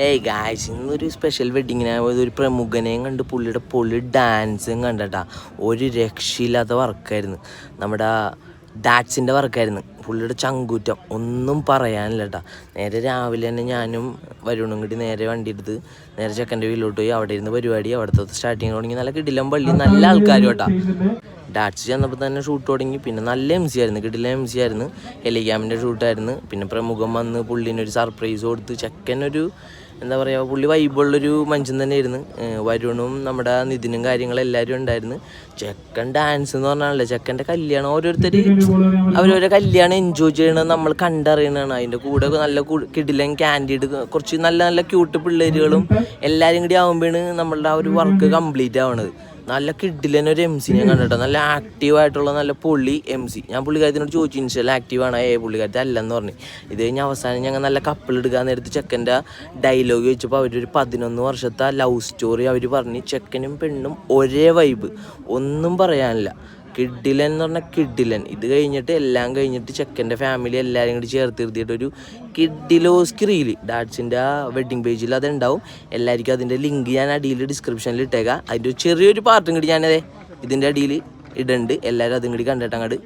ഏയ് ഗായ്സ്, ഇന്നൊരു സ്പെഷ്യൽ വെഡിങ്ങിന് ഒരു പ്രമുഖനെയും കണ്ട് പുള്ളിയുടെ പൊള്ളി ഡാൻസും കണ്ടട്ടാ. ഒരു രക്ഷയില്ലാത്ത വർക്കായിരുന്നു. നമ്മുടെ ഡാറ്റ്സിൻ്റെ വർക്കായിരുന്നു. പുള്ളിയുടെ ചങ്കൂറ്റം ഒന്നും പറയാനില്ല കേട്ടോ. നേരെ രാവിലെ തന്നെ ഞാനും വരുണും കൂടി നേരെ വണ്ടി എടുത്ത് നേരെ ചെക്കൻ്റെ വീട്ടിലോട്ട് പോയി. അവിടെ ഇരുന്ന് പരിപാടി അവിടുത്തെ സ്റ്റാർട്ടിങ് തുടങ്ങി. നല്ല കിടിലം പള്ളി, നല്ല ആൾക്കാരും കേട്ടോ. ഡാറ്റ്സ് ചെന്നപ്പോൾ തന്നെ ഷൂട്ട് തുടങ്ങി. പിന്നെ നല്ല MC ആയിരുന്നു, കിടിലം MC ആയിരുന്നു. ഹെലിക്യാമിൻ്റെ ഷൂട്ടായിരുന്നു. പിന്നെ പ്രമുഖം വന്ന് പുള്ളിനൊരു സർപ്രൈസ് കൊടുത്ത്. ചെക്കനൊരു എന്താ പറയുക, പുള്ളി വൈബുള്ളൊരു മനുഷ്യൻ തന്നെയായിരുന്നു. വരുണും നമ്മുടെ നിതിനും കാര്യങ്ങളെല്ലാവരും ഉണ്ടായിരുന്നു. ചെക്കൻ ഡാൻസ് എന്ന് പറഞ്ഞാലേ ചെക്കൻ്റെ കല്യാണം, ഓരോരുത്തർ അവരവരെ കല്യാണം എൻജോയ് ചെയ്യണത് നമ്മൾ കണ്ടറിയണതാണ്. അതിൻ്റെ കൂടെ നല്ല കിടിലൻ ക്യാൻഡിഡ്, കുറച്ച് നല്ല നല്ല ക്യൂട്ട് പിള്ളേരുകളും എല്ലാവരും കൂടി ആകുമ്പോഴാണ് നമ്മളുടെ ആ ഒരു വർക്ക് കംപ്ലീറ്റ് ആവണത്. നല്ല കിഡിലനെ ഒരു MC ഞാൻ കണ്ടിട്ടോ. നല്ല ആക്റ്റീവായിട്ടുള്ള നല്ല പൊള്ളി MC. ഞാൻ പുള്ളിക്കാരത്തിനോട് ചോദിച്ചു ഇൻസ്റ്റയിൽ ആക്റ്റീവാണ്. പുള്ളിക്കാരത്തി അല്ലെന്ന് പറഞ്ഞു. ഇത് കഴിഞ്ഞ് അവസാനം ഞങ്ങൾ നല്ല കപ്പിൾ എടുക്കാൻ നേരത്ത് ചെക്കൻ്റെ ഡയലോഗ് ചോദിച്ചപ്പോൾ അവരൊരു 11 വർഷത്തെ ലവ് സ്റ്റോറി അവർ പറഞ്ഞ്. ചെക്കനും പെണ്ണും ഒരേ വൈബ്, ഒന്നും പറയാനില്ല. കിഡിലൻ എന്ന് പറഞ്ഞാൽ കിഡിലൻ. ഇത് കഴിഞ്ഞിട്ട് എല്ലാം കഴിഞ്ഞിട്ട് ചെക്കൻ്റെ ഫാമിലി എല്ലാവരും കൂടി ചേർത്ത് നിർത്തിയിട്ട് ഒരു കിഡിലോസ്കി റീല് ഡാറ്റ്സിൻ്റെ വെഡ്ഡിങ് പേജിൽ അതുണ്ടാവും. എല്ലാവർക്കും അതിൻ്റെ ലിങ്ക് ഞാൻ അടിയിൽ ഡിസ്ക്രിപ്ഷനിൽ ഇട്ടേക്കാം. അതിൻ്റെ ചെറിയൊരു പാർട്ടും കൂടി ഞാനത് ഇതിൻ്റെ അടിയിൽ ഇടുന്നുണ്ട്. എല്ലാവരും അതും കൂടി കണ്ടിട്ട് അങ്ങോട്ട്